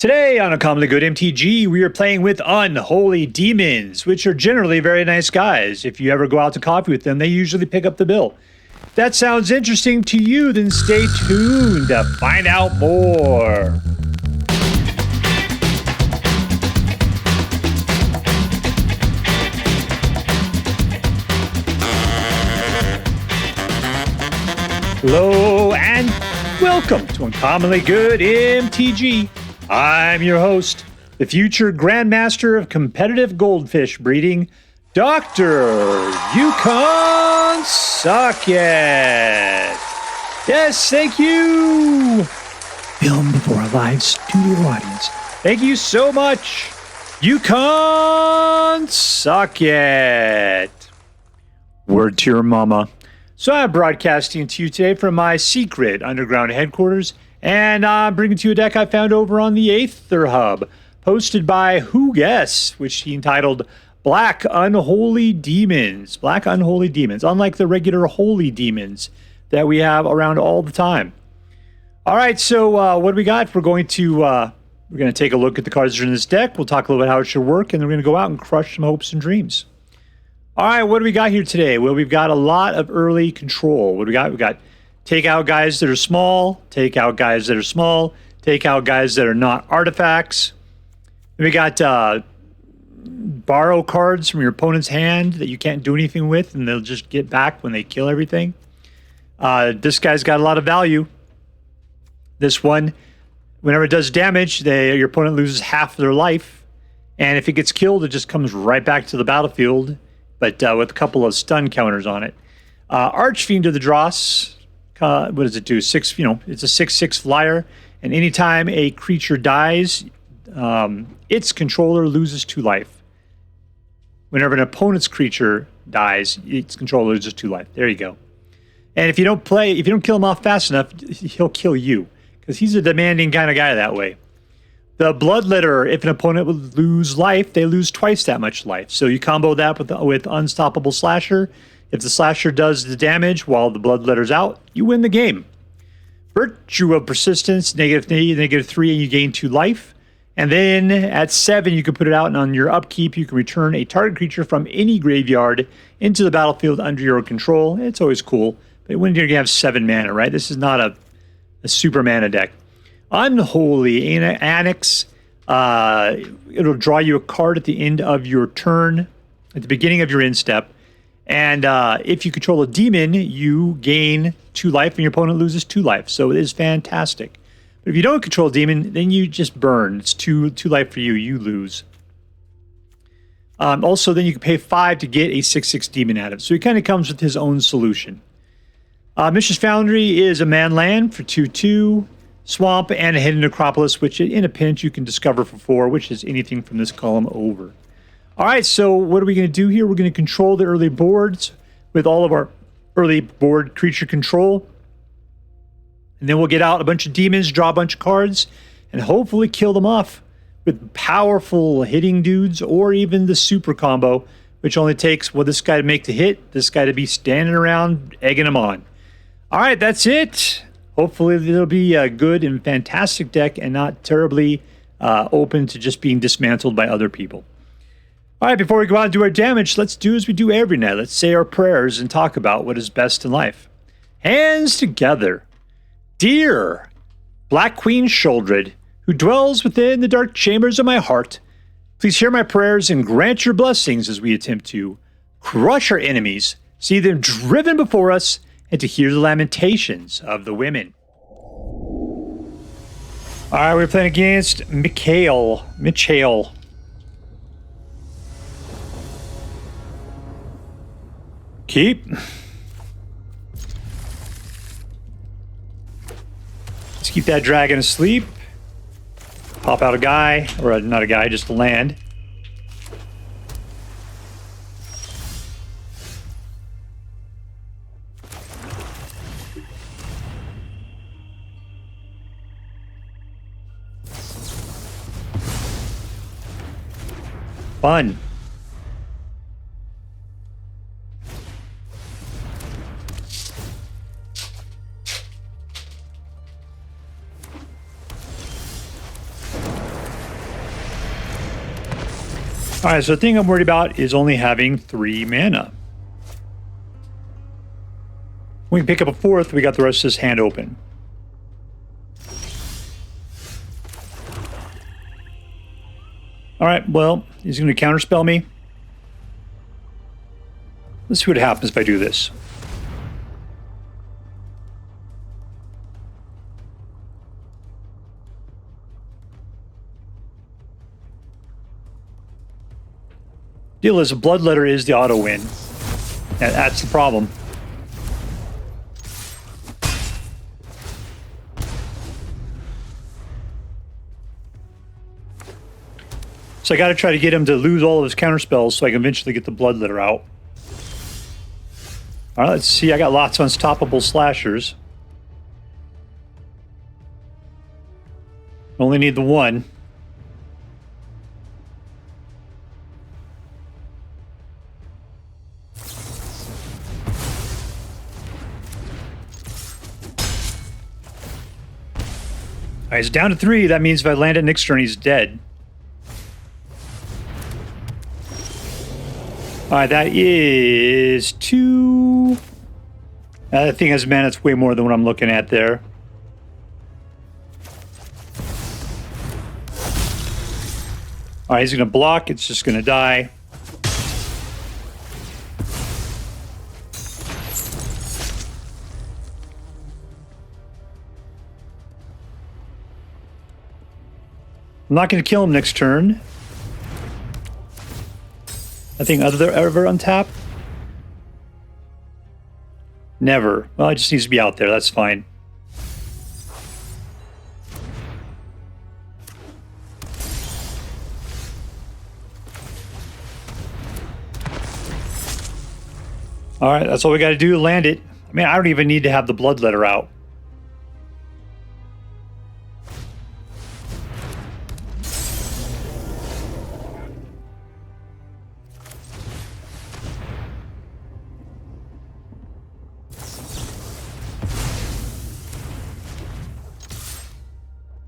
Today on A Commonly Good MTG, we are playing with Unholy Demons, which are generally very nice guys. If you ever go out to coffee with them, they usually pick up the bill. If that sounds interesting to you, then stay tuned to find out more. Hello and welcome to Uncommonly Good MTG. I'm your host, the future Grandmaster of Competitive Goldfish Breeding, Dr. Yukon Socket. Yes, thank you. Film before a live studio audience. Thank you so much, Yukon Socket. Word to your mama. So I'm broadcasting to you today from my secret underground headquarters, and I'm bringing to you a deck I found over on the Aether Hub, posted by whoguess, which he entitled Black Unholy Demons. Black Unholy Demons, unlike the regular holy demons that we have around all the time. All right, so what do we got? We're going to take a look at the cards that are in this deck. We'll talk a little bit how it should work, and then we're going to go out and crush some hopes and dreams. All right, what do we got here today? Well, we've got a lot of early control. What do we got? We've got take out guys that are small, take out guys that are small, take out guys that are not artifacts. Then we got borrow cards from your opponent's hand that you can't do anything with, and they'll just get back when they kill everything. This guy's got a lot of value. This one, whenever it does damage, your opponent loses half of their life, and if it gets killed, it just comes right back to the battlefield, but with a couple of stun counters on it. Archfiend of the Dross. What does it do? It's a 6/6 flyer, and anytime a creature dies, its controller loses 2 life. Whenever an opponent's creature dies, its controller loses 2 life. There you go. And if you don't kill him off fast enough, he'll kill you, because he's a demanding kind of guy that way. The Bloodletter, if an opponent would lose life, they lose twice that much life. So you combo that with Unstoppable Slasher. If the Slasher does the damage while the Bloodletter's out, you win the game. Virtue of Persistence, -3, and you gain 2 life. And then at 7, you can put it out, and on your upkeep, you can return a target creature from any graveyard into the battlefield under your control. It's always cool. But when you're going to have 7 mana, right? This is not a super mana deck. Unholy Annex. It'll draw you a card at the end of your turn, at the beginning of your end step. And if you control a demon, you gain 2 life, and your opponent loses 2 life. So it is fantastic. But if you don't control a demon, then you just burn. It's 2 life for you. You lose. Also, then you can pay 5 to get a 6/6 demon out of it. So he kind of comes with his own solution. Mishra's Foundry is a man land for 2/2. Swamp and a Hidden Necropolis, which in a pinch you can discover for 4, which is anything from this column over. All right, so what are we going to do here? We're going to control the early boards with all of our early board creature control. And then we'll get out a bunch of demons, draw a bunch of cards, and hopefully kill them off with powerful hitting dudes, or even the super combo, which only takes, this guy to make the hit, this guy to be standing around egging him on. All right, that's it. Hopefully it'll be a good and fantastic deck and not terribly open to just being dismantled by other people. All right, before we go out and do our damage, let's do as we do every night. Let's say our prayers and talk about what is best in life. Hands together. Dear Black Queen Sheoldred, who dwells within the dark chambers of my heart, please hear my prayers and grant your blessings as we attempt to crush our enemies, see them driven before us, and to hear the lamentations of the women. All right, we're playing against Michale. Keep. Let's keep that dragon asleep. Pop out a guy, or not a guy, just a land. Fun. All right, so the thing I'm worried about is only having 3 mana. We can pick up a 4th, we got the rest of this hand open. All right, well, he's going to counterspell me. Let's see what happens if I do this. Deal is, a Bloodletter is the auto win. And that's the problem. So I got to try to get him to lose all of his counterspells so I can eventually get the Bloodletter out. All right, let's see. I got lots of unstoppable slashers. Only need the 1. All right, he's down to 3. That means if I land it next turn, he's dead. All right, that is 2. That thing has mana. It's way more than what I'm looking at there. All right, he's going to block. It's just going to die. I'm not going to kill him next turn. I think ever untap? Never. Well, it just needs to be out there. That's fine. All right, that's all we got to do to land it. I mean, I don't even need to have the Bloodletter out.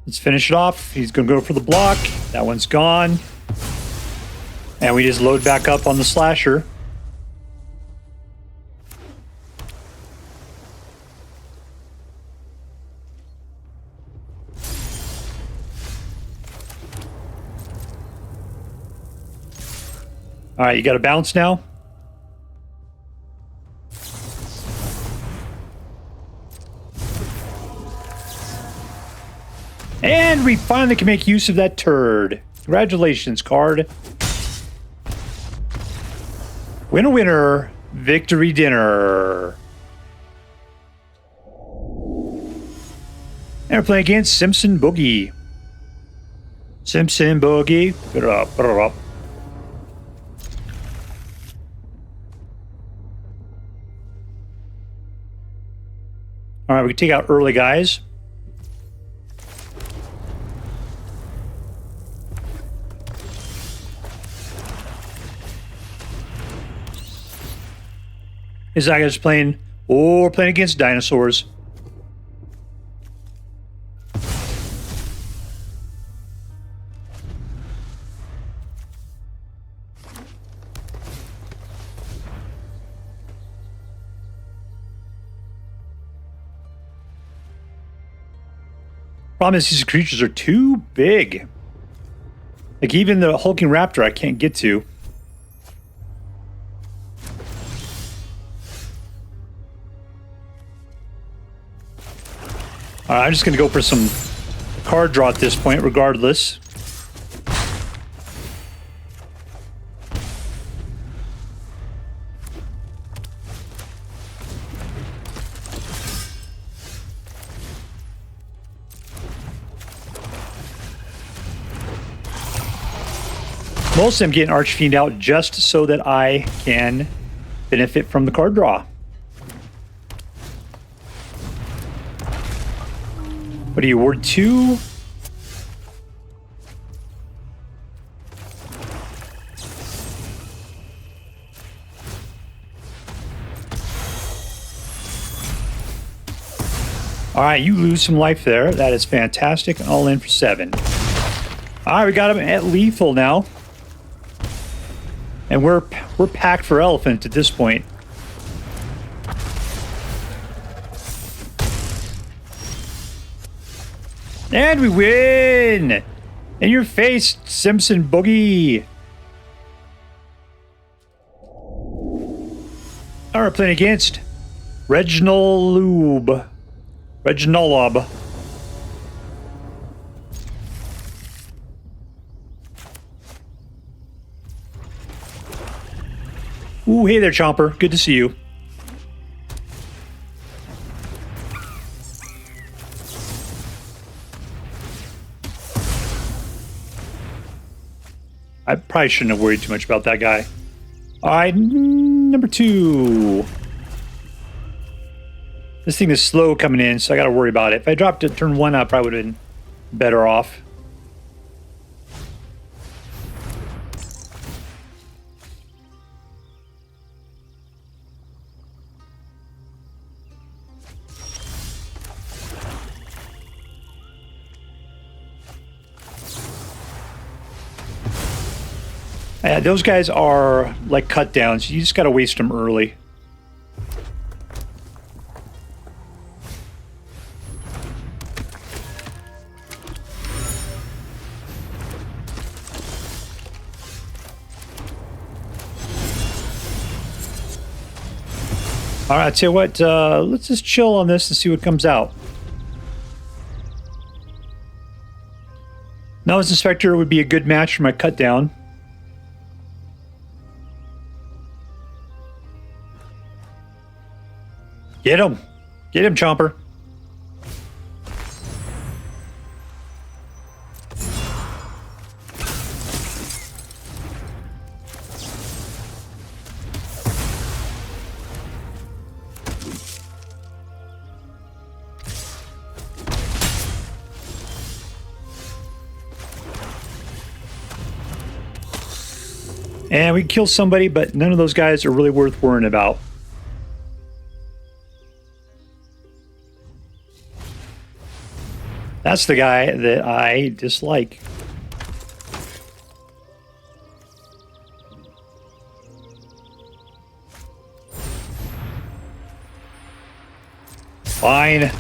Let's finish it off. He's going to go for the block. That one's gone. And we just load back up on the slasher. All right, you got a bounce now? And we finally can make use of that turd. Congratulations, card. Winner, winner. Victory dinner. And we're playing against simpsonboogie. Simpsonboogie. Put it up, put it up. All right, we can take out early guys. Is that guys playing? Oh, we're playing against dinosaurs. Problem is these creatures are too big. Like even the hulking raptor I can't get to. I'm just going to go for some card draw at this point, regardless. Mostly I'm getting Archfiend out just so that I can benefit from the card draw. What do you, ward 2? All right, you lose some life there. That is fantastic. All in for 7. All right, we got him at lethal now. And we're packed for elephant at this point. And we win! In your face, Simpson Boogie! Alright, playing against Regnaluob. Ooh, hey there, Chomper. Good to see you. I probably shouldn't have worried too much about that guy. All right, number 2. This thing is slow coming in, so I got to worry about it. If I dropped it turn 1 up, I probably would have been better off. Those guys are like cut downs. You just got to waste them early. All right, I'll tell you what, let's just chill on this and see what comes out. Novice Inspector would be a good match for my cut down. Get him! Get him, Chomper! And we kill somebody, but none of those guys are really worth worrying about. That's the guy that I dislike. Fine.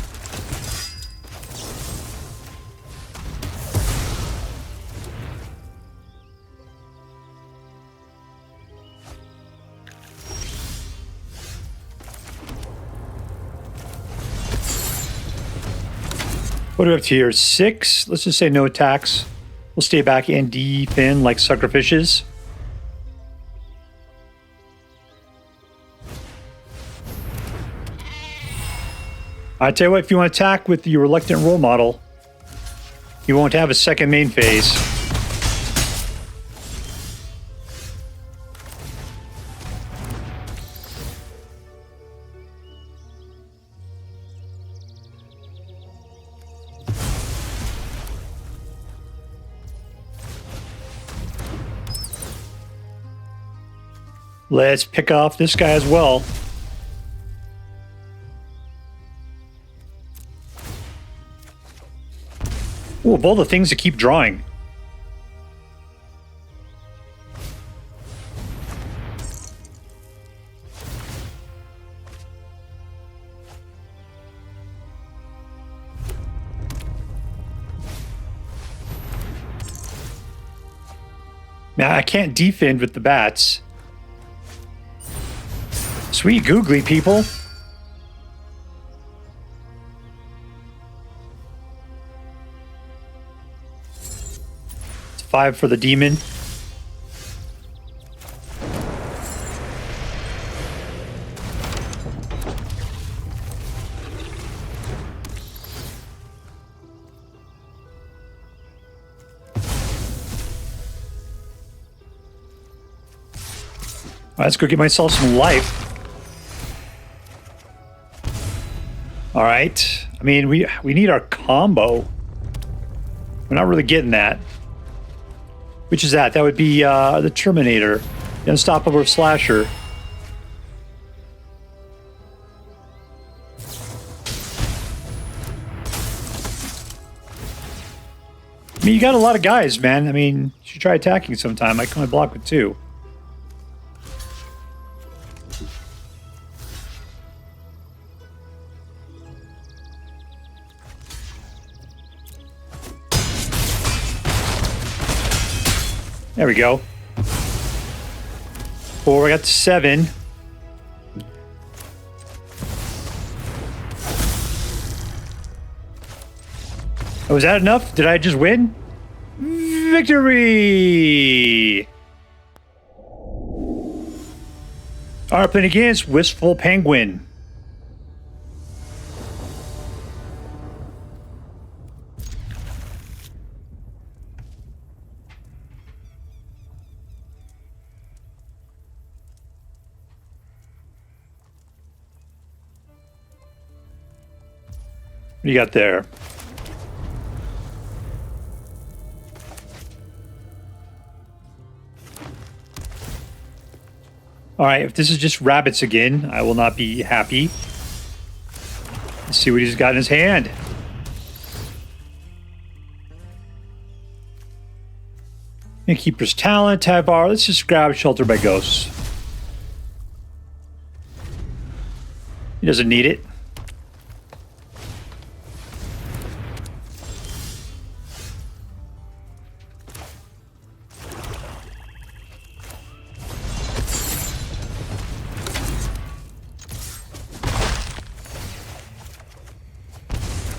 What are we up to here? 6? Let's just say no attacks. We'll stay back and defend like suckerfishes. I tell you what, if you want to attack with your reluctant role model, you won't have a second main phase. Let's pick off this guy as well. Ooh, of all the things to keep drawing. Now, I can't defend with the bats. Sweet googly people. It's 5 for the demon. All right, let's go get myself some life. All right. I mean, we need our combo. We're not really getting that. Which is that? That would be the Terminator, the Unstoppable Slasher. I mean, you got a lot of guys, man. I mean, you should try attacking sometime. I can only block with 2. There we go. 4, we got 7. Oh, was that enough? Did I just win? Victory! Alright, playing against Wistful Penguin. What do you got there? Alright, if this is just rabbits again, I will not be happy. Let's see what he's got in his hand. Innkeeper's Talent, tab bar. Let's just grab Shelter by Ghosts. He doesn't need it.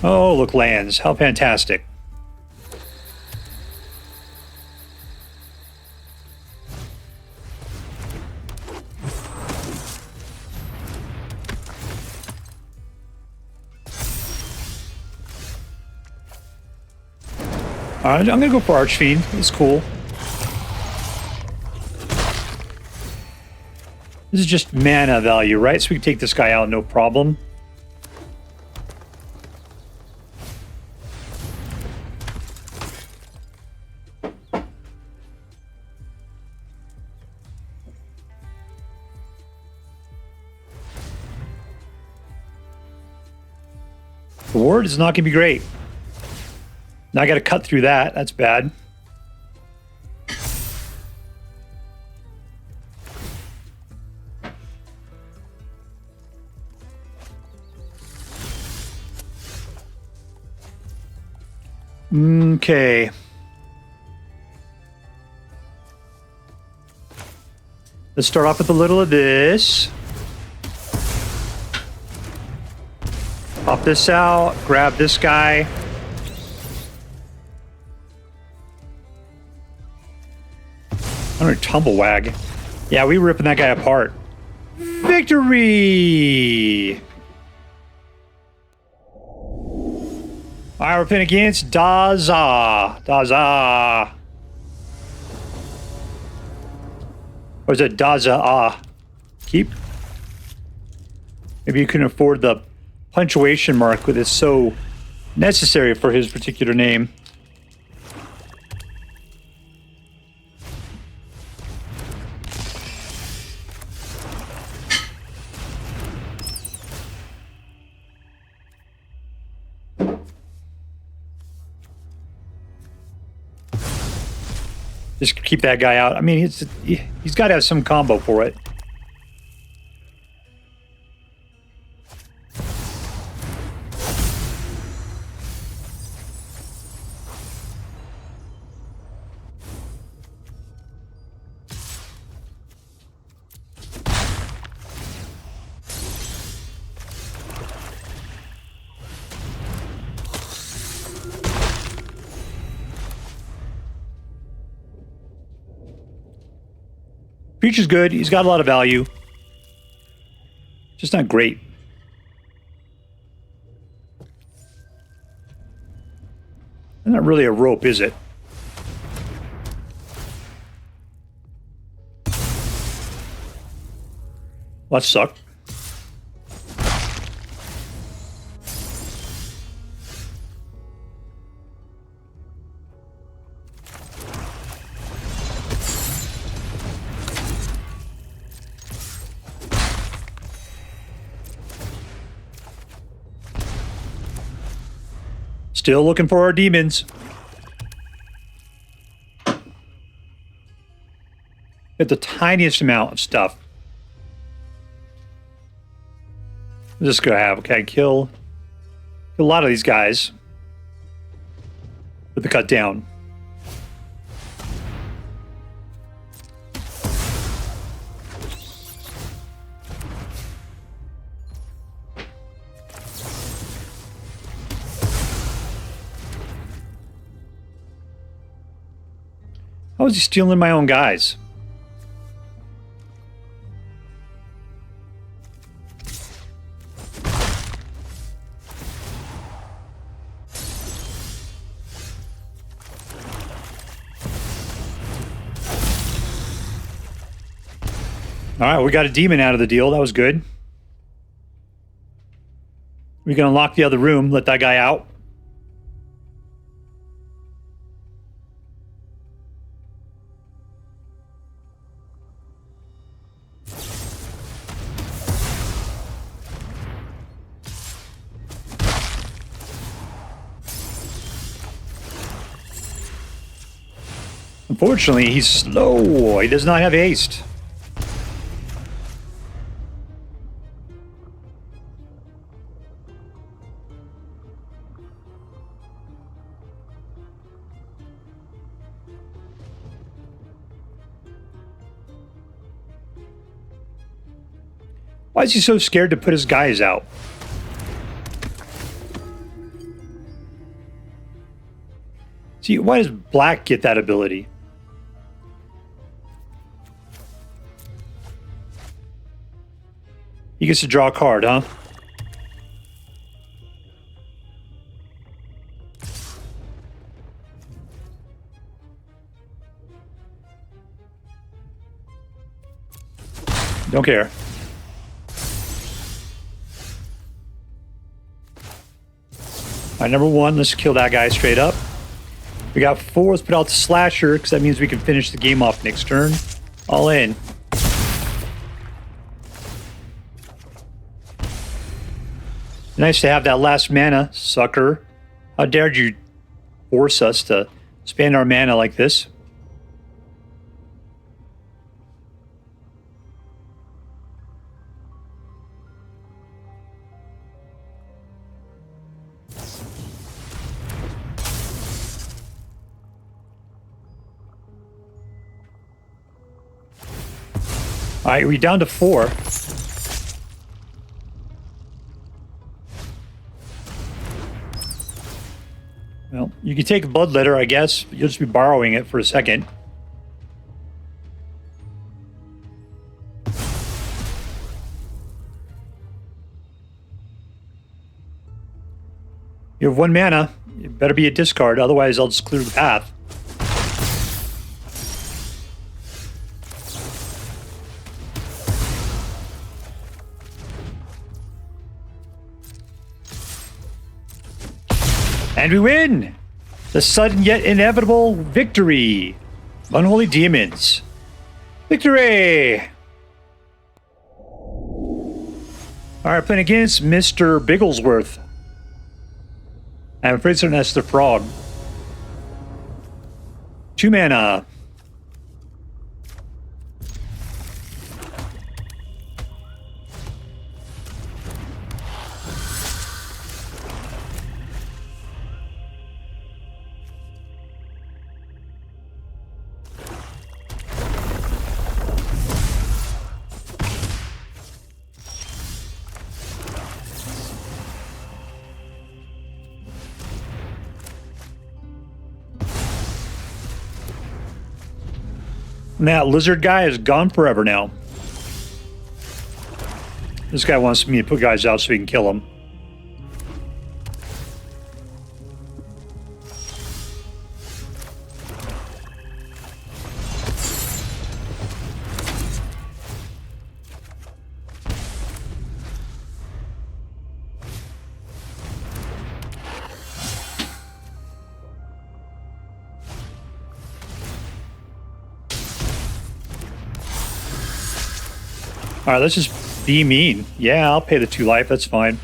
Oh, look, lands. How fantastic. All right, I'm going to go for Archfiend. It's cool. This is just mana value, right? So we can take this guy out, no problem. The ward is not going to be great. Now I got to cut through that. That's bad. Okay. Let's start off with a little of this. Pop this out, grab this guy. I'm gonna tumblewag. Yeah, we ripping that guy apart. Victory! Alright, we're playing against Dazaa. Dazaa. Or is it dazaa? Keep. Maybe you can afford the punctuation mark that is so necessary for his particular name. Just keep that guy out. I mean, he's got to have some combo for it. Creature's good. He's got a lot of value. Just not great. Not really a rope, is it? Well, that sucked. Still looking for our demons. Get the tiniest amount of stuff. I'm just gonna have, okay, kill a lot of these guys with the cut down. How is he stealing my own guys? All right, we got a demon out of the deal. That was good. We can unlock the other room, let that guy out. Unfortunately, he's slow. He does not have haste. Why is he so scared to put his guys out? See, why does Black get that ability? He gets to draw a card, huh? Don't care. All right, number one, let's kill that guy straight up. We got 4, let's put out the slasher, because that means we can finish the game off next turn. All in. Nice to have that last mana, sucker. How dared you force us to spend our mana like this? All right, we're down to 4. Well, you can take a Bloodletter, I guess. You'll just be borrowing it for a second. You have 1 mana. It better be a discard, otherwise I'll just clear the path. And we win! The sudden yet inevitable victory! Unholy Demons. Victory! Alright, playing against Mr. Bigglesworth. I'm afraid that's the frog. 2 mana. And that lizard guy is gone forever now. This guy wants me to put guys out so we can kill him. All right, let's just be mean. Yeah, I'll pay the 2 life. That's fine.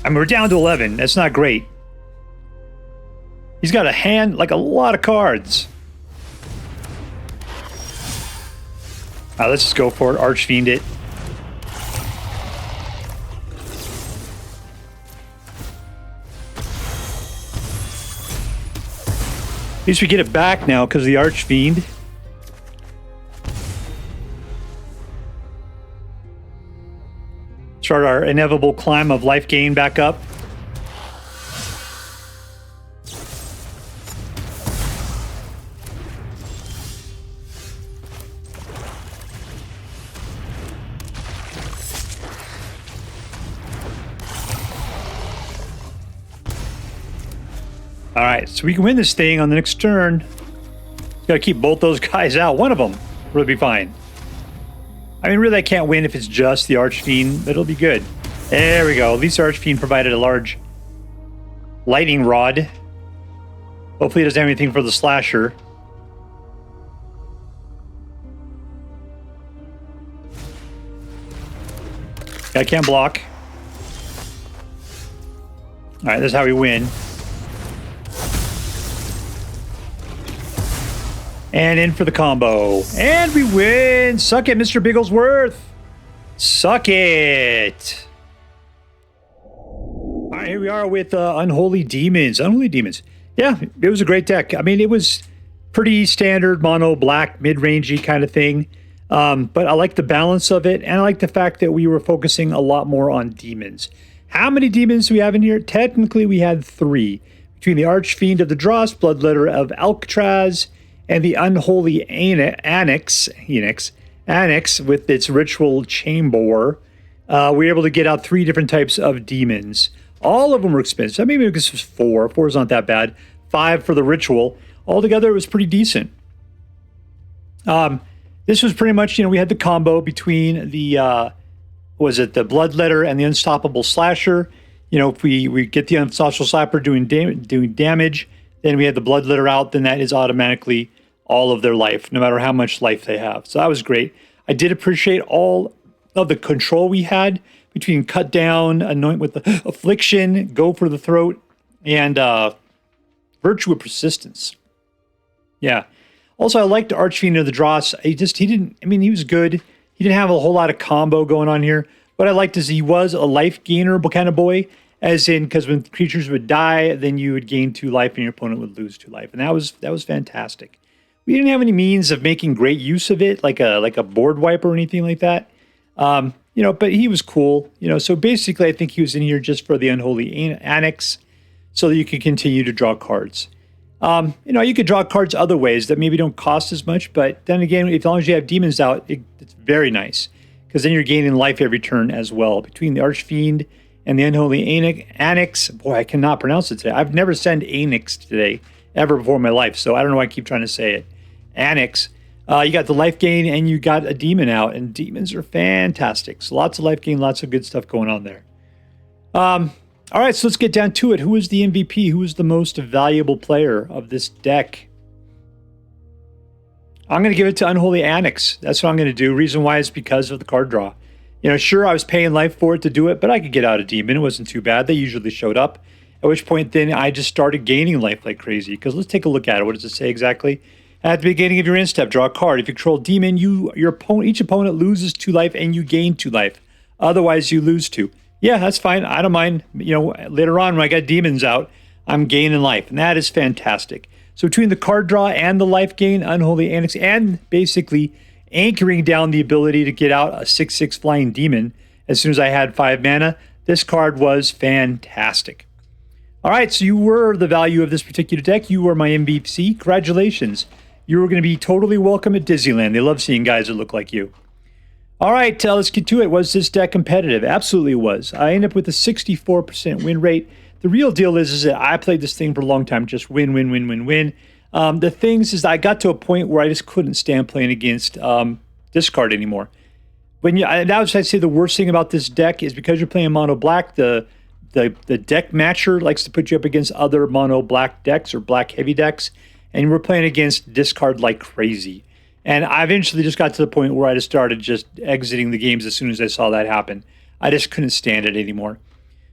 I mean, we're down to 11. That's not great. He's got a hand, like a lot of cards. All right, let's just go for it. Archfiend it. At least we get it back now because of the Archfiend. Start our inevitable climb of life gain back up. All right, so we can win this thing on the next turn. Got to keep both those guys out. One of them will be fine. I mean, really, I can't win if it's just the Archfiend, but it'll be good. There we go. At least Archfiend provided a large lightning rod. Hopefully, it doesn't have anything for the slasher. I can't block. All right, this is how we win. And in for the combo. And we win! Suck it, Mr. Bigglesworth! Suck it! Alright, here we are with Unholy Demons. Unholy Demons. Yeah, it was a great deck. I mean, it was pretty standard mono black, mid-rangey kind of thing. But I like the balance of it, and I like the fact that we were focusing a lot more on demons. How many demons do we have in here? Technically, we had 3. Between the Archfiend of the Dross, Bloodletter of Aclazotz, and the Unholy Annex with its ritual chamber, we were able to get out 3 different types of demons. All of them were expensive. Maybe it was 4. 4 is not that bad. 5 for the ritual. Altogether, it was pretty decent. This was pretty much, we had the combo between the, the Bloodletter and the Unstoppable Slasher. If we get the Unstoppable Slasher doing damage, then we had the Bloodletter out, then that is automatically all of their life, no matter how much life they have. So that was great. I did appreciate all of the control we had between cut down, anoint with the affliction, go for the throat, and virtue of persistence. Yeah. Also, I liked Archfiend of the Dross. He was good. He didn't have a whole lot of combo going on here. What I liked is he was a life gainer kind of boy, as in, because when creatures would die, then you would gain 2 life and your opponent would lose 2 life. And that was fantastic. We didn't have any means of making great use of it, like a board wipe or anything like that. But he was cool. So basically, I think he was in here just for the Unholy Annex, so that you could continue to draw cards. You could draw cards other ways that maybe don't cost as much, but then again, as long as you have demons out, it's very nice, because then you're gaining life every turn as well. Between the Archfiend and the Unholy Annex, boy, I cannot pronounce it today. I've never said Annex today, ever before in my life, so I don't know why I keep trying to say it. Annex. You got the life gain, and you got a demon out, and demons are fantastic. So lots of life gain, lots of good stuff going on there. All right, so let's get down to it. Who is the MVP? Who is the most valuable player of this deck? I'm going to give it to Unholy Annex. That's what I'm going to do. Reason why is because of the card draw. Sure, I was paying life for it to do it, but I could get out a demon. It wasn't too bad. They usually showed up. At which point, then I just started gaining life like crazy. Because let's take a look at it. What does it say exactly? At the beginning of your end step, draw a card. If you control demon, each opponent loses 2 life and you gain 2 life. Otherwise, you lose 2. Yeah, that's fine. I don't mind. Later on when I got demons out, I'm gaining life, and that is fantastic. So between the card draw and the life gain, Unholy Annex, and basically anchoring down the ability to get out a 6/6 flying demon as soon as I had 5 mana, this card was fantastic. All right, so you were the value of this particular deck. You were my MVP. Congratulations. You were going to be totally welcome at Disneyland. They love seeing guys that look like you. All right, let's get to it. Was this deck competitive? Absolutely was. I ended up with a 64% win rate. The real deal is that I played this thing for a long time, just win. The things is I got to a point where I just couldn't stand playing against discard anymore. That was, I'd say, the worst thing about this deck is because you're playing mono black, the deck matcher likes to put you up against other mono black decks or black heavy decks, and we're playing against discard like crazy. And I eventually just got to the point where I just started just exiting the games as soon as I saw that happen. I just couldn't stand it anymore.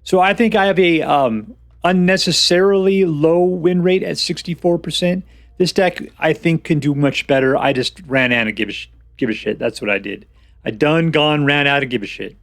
So I think I have a unnecessarily low win rate at 64%. This deck, I think, can do much better. I just ran out of give a shit. That's what I did. I ran out of give a shit.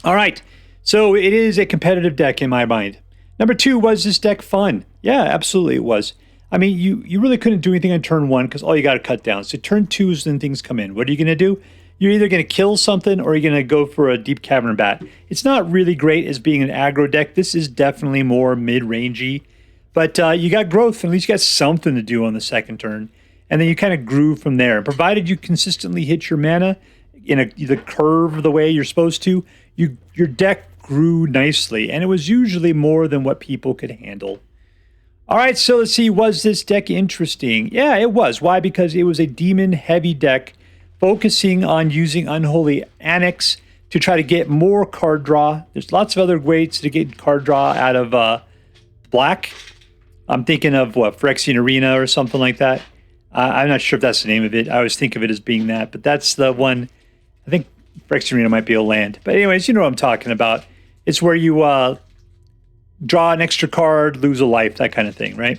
All right. So it is a competitive deck in my mind. Number 2, was this deck fun? Yeah, absolutely it was. I mean, you really couldn't do anything on turn 1 because all you got to cut down. So turn 2 is when things come in. What are you going to do? you're either going to kill something or you're going to go for a Deep-Cavern Bat. It's not really great as being an aggro deck. This is definitely more mid-rangey. But you got growth, and at least you got something to do on the second turn. And then you kind of grew from there. Provided you consistently hit your mana in the curve of the way you're supposed to, your deck grew nicely. And it was usually more than what people could handle. All right, so let's see, was this deck interesting? Yeah, it was. Why? Because it was a demon-heavy deck focusing on using Unholy Annex to try to get more card draw. There's lots of other ways to get card draw out of black. I'm thinking of, Phyrexian Arena or something like that. I'm not sure if that's the name of it. I always think of it as being that, but that's the one. I think Phyrexian Arena might be a land. But anyways, you know what I'm talking about. It's where you draw an extra card, lose a life, that kind of thing, right?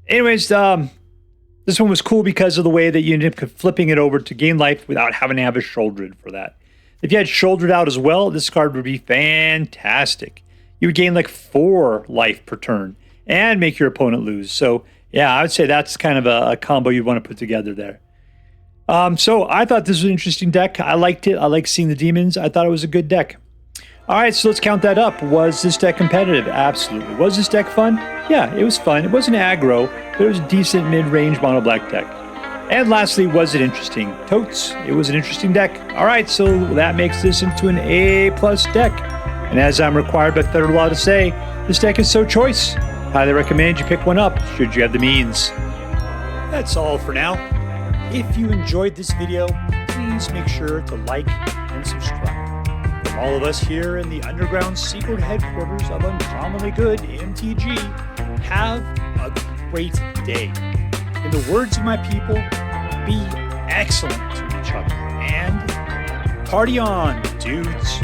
Anyways, this one was cool because of the way that you ended up flipping it over to gain life without having to have a shouldered for that. If you had shouldered out as well, this card would be fantastic. You would gain like 4 life per turn and make your opponent lose. So yeah, I would say that's kind of a combo you'd want to put together there. So I thought this was an interesting deck. I liked it. I like seeing the demons. I thought it was a good deck. All right, so let's count that up. Was this deck competitive? Absolutely. Was this deck fun? Yeah, it was fun. It wasn't aggro, but it was a decent mid-range mono black deck. And lastly, was it interesting? Totes, it was an interesting deck. All right, so that makes this into an A+ deck. And as I'm required by federal law to say, this deck is so choice. Highly recommend you pick one up should you have the means. That's all for now. If you enjoyed this video, please make sure to like and subscribe. From all of us here in the underground secret headquarters of Uncommonly Good MTG, have a great day. In the words of my people, be excellent to each other and party on, dudes.